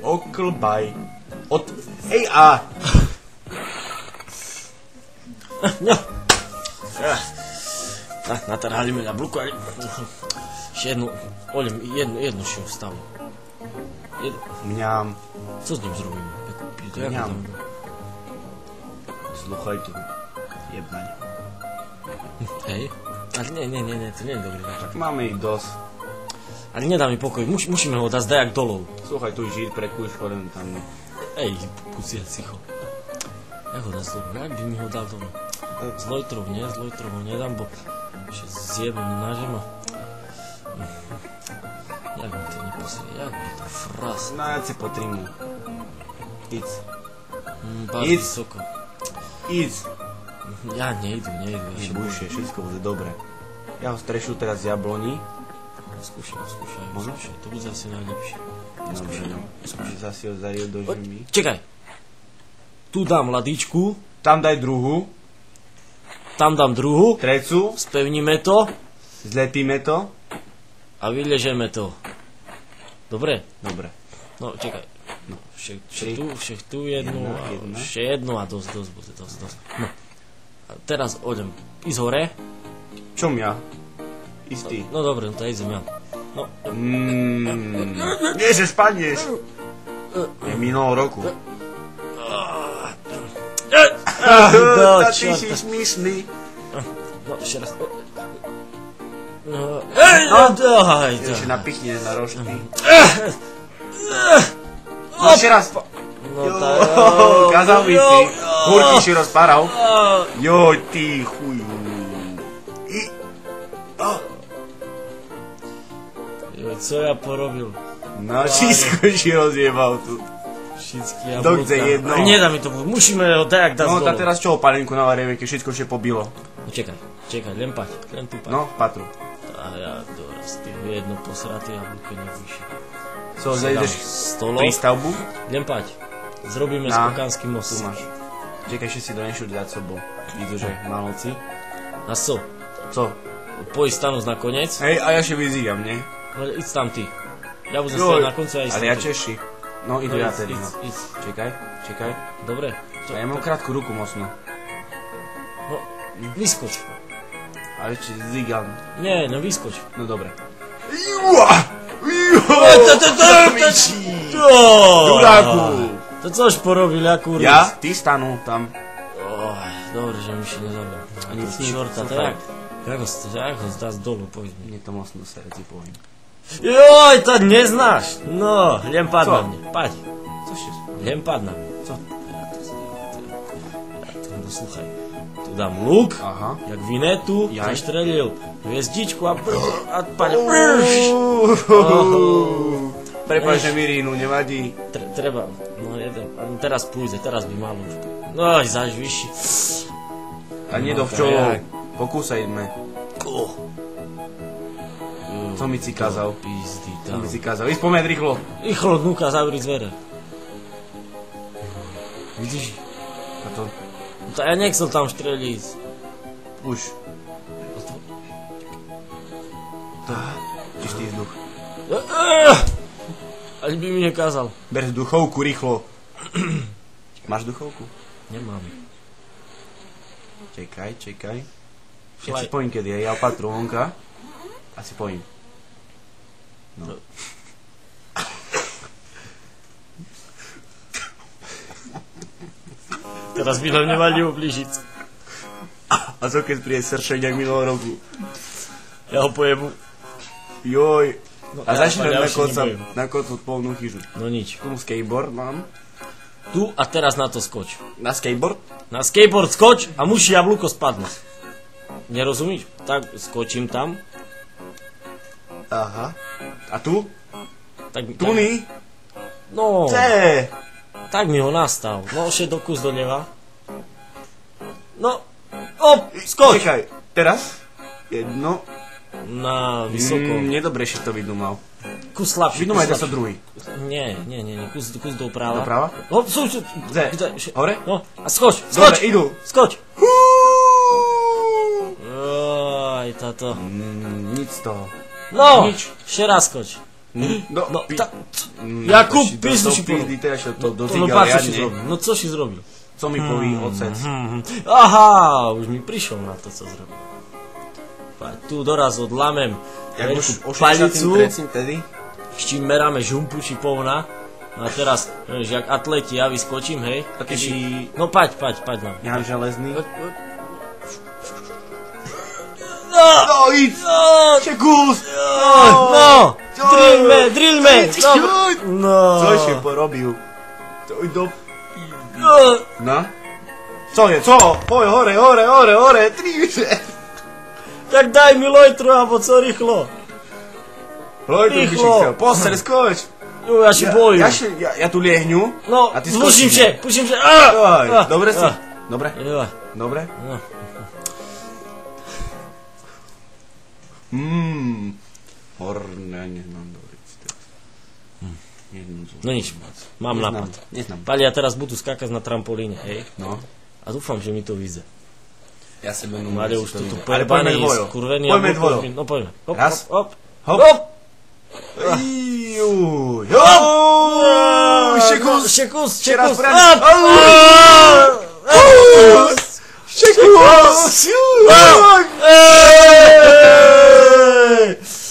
Oklbaj. Ej, a. Natrhali mi jablko, ali... Še jednu, Oljem, jednu še ostavim. Mňam. Co s ním zrobíme? Mňam. Sluchajte, jebnaň. Hej? Ale nie, to nie je dobrý nápad. Máme ich dosť. Ale nedá mi pokoj, musíme ho dať zdajak dolov. Słuchaj, tu žít prekúš, chodem tam. Ej, pucia cicho. Jak ho dá z dolu? Jak by mi ho dal dolu? Z Lojtrov nedám, bo ešte zjebem nážem a... Jak mi to neposrie, jak mi to fras. No ja si potrímu. Ic. Bardzo vysoko. Ic. Ja nejdu. Nebojšie, všetko bude dobre. Ja ho strešu teraz z jabloní. Skúšaj. Možno? To bude zase najlepšie. Skúšaj zase ho zariť do žimy. Čekaj. Tu dám ladičku. Tam daj druhú. Tam dám druhú. Trecu. Spevníme to. Zlepíme to. A vyležeme to. Dobre? Dobre. No, čekaj. No. Však tu jednu. Jedna. Ešte jednu a dosť bude. No. A teraz idem ísť hore. Čom ja? Istý. No dobre, to idem ja. No. Nie, že spadneš. Je minulého roku. Ty si smiešný. No, ešte raz. Ešte napichne na rožky. Ešte raz. Kazal by si. Húrky si rozparal. Joj, ty chuj. Co ja porobil? No, všetko si rozjebal tu. Všetky jablka. Dobře, jedno. Nedá mi to, musíme ho dajak dať No, dolu. a teraz čo opalinku navaríme, keď všetko ešte pobilo? No, čekaj, len tu pať. No, patru. A ja doraz, ty jedno posraté jablko nevyššie. Co, zajdeš prístavbu? Len pať. Zrobíme skokanský most. Tu máš. Čekaj, ešte si donešuť za sobou. Idú, že malovci. A co? Co? Pojď stanúť na konec. Hej, a ja še vyzývam, ne? Ale íď tam ty. Ja budem stať na konci a ísť. Ale ja Češi. No, idú ja tedy. Íď. Čekaj. Dobre. Ja mám krátku ruku mocno. No, vyskoč. Ale ešte zígam. Nie, no vyskoč. No, dobre. Dudáku! To což porobil, akú rúc? Ja? Ty stanú tam. Dobre, že mi še nezabil. Ani čorta, to jak ho zdá z dolu, poď mi. Nie to mocno sa ti poviem. Joj, to neznáš. No, len pád na mne. Paď. Cože? Len pád na mne. Co? No, sluchaj. Tu dám luk, jak vinetu, zaštrelil hviezdičku a paď. Prepáč, že mi rínu, nevadí. Treba, no jeden, teraz pôjde, teraz by malo už. No, zaž vyšší. A nie do včolov, pokúsajme. Co mi si kázal? Pizdy Co tam. mi si kázal? Ísť pomed rýchlo. Rýchlo, núka, zavri dvere. Vidíš? A to? To ja nechcel tam štreliť. Už. Čistý vzduch. Ale by mi nekázal. Ber duchovku rýchlo. Máš duchovku? Nemám. Čekaj. Ja si povím, kedy je. Ja opatru vonka. A si povím. No. Teraz by nám nemali ublížiť. A co keď príde sršeň, jak minulého roku? Ja ho pojebu. Joj. No, A začne ja už na kocu polnú chyžu. No nič. Tu skateboard mám. Tu a teraz na to skoč. Na skateboard? Na skateboard skoč a musí jablúko spadnúť. Nerozumíš? Tak skočím tam. Aha. A tu? Tak, Tuny? No. Če? Tak mi ho nastav. No, še do kus doľava. No. Op, skoč. Čekaj. Teraz? Jedno. Na vysoko. Nedobre si to vydumal. Kus slabší. Vydumaj to druhý. Nie. Kus doprava. Doprava? Hop, súč. Hore? No, a skoč. Dobre, idú. Skoč. Aj táto. Nic z toho. No, Nič. ešte raz skoč. No, No, Jakub, písnu si povedal. No, páč, čo si zrobil. No, co si zrobil? Co mi poví otec? Aha, už mi prišiel na to, co zrobil. Páč, tu doraz odlamem Jak veľkú už o palicu, 63. tedy? s čím meráme žumpu či povna. No a teraz, vieš, jak atleti, ja vyskočím, hej. A keby- No, paď nám. Jan Železný. No, No, íď! no, Čekus! no, drill me, no. Co ešte porobil? To i do... No, No? Co je, co? Poj, hore, triže! tak daj mi lojtru, alebo co rýchlo. Lojtru by si Rýchlo. chcel, poster, skoč! Jo, ja si bojím. Ja tu liehňu. No, a ty puším skočíš. się. Aj, dobre si? Dobre? Jo. Dobre? No. Horné, neznám dobre. No nič, mám nápad. Neznám. Pali, ja teraz budú skákať na trampolíne, hej? No. A dúfam, že mi to vyjde. Ja sa budem... Mladé už tu Ale poďme pojebaný, dvojo. skurvený. Poďme dvojo. No poďme. Hop, Raz. hop, Hop. hop. Juj. Ešte kus. Ešte raz Hop. vráť. Šekus!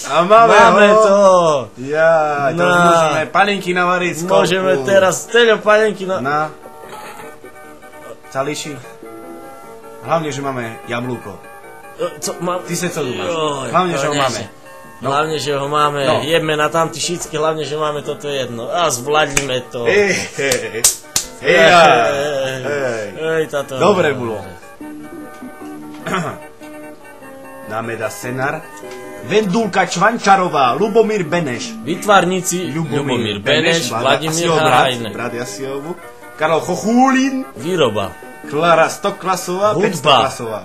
A máme to. Ja, to už môžeme palenky navariť z kopu. Môžeme teraz teľo palenky na... Na... Cališi. Hlavne, že máme jablúko. Co, mám... Ty sa co máš? Joj, Hlavne, že ho konečne. máme. No. Hlavne, že ho máme. No. Jeme na tamty šicky, hlavne, že máme toto jedno. A zvládnime to. Ej, táto... Dobre bolo. Dáme da scenár. Vendulka Čvančarová, Lubomír Beneš. Vytvarníci Ľubomír Beneš, Vladimír Hajne. Brat Jasiovu. Karol Chochúlin. Výroba. Klara Stoklasová, Hudba. Petstoklasová.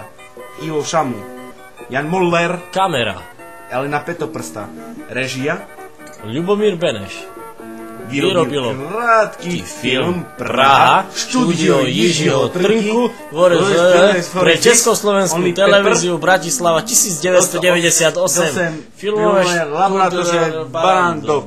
Ivo Šamu. Jan Moller. Kamera. Elena Petoprsta. Režia. Ľubomír Beneš. Vyrobilo krátky film Praha, štúdio Jižího Trnku, pre Československú televíziu Bratislava 1998, filmové laboratórie Brando.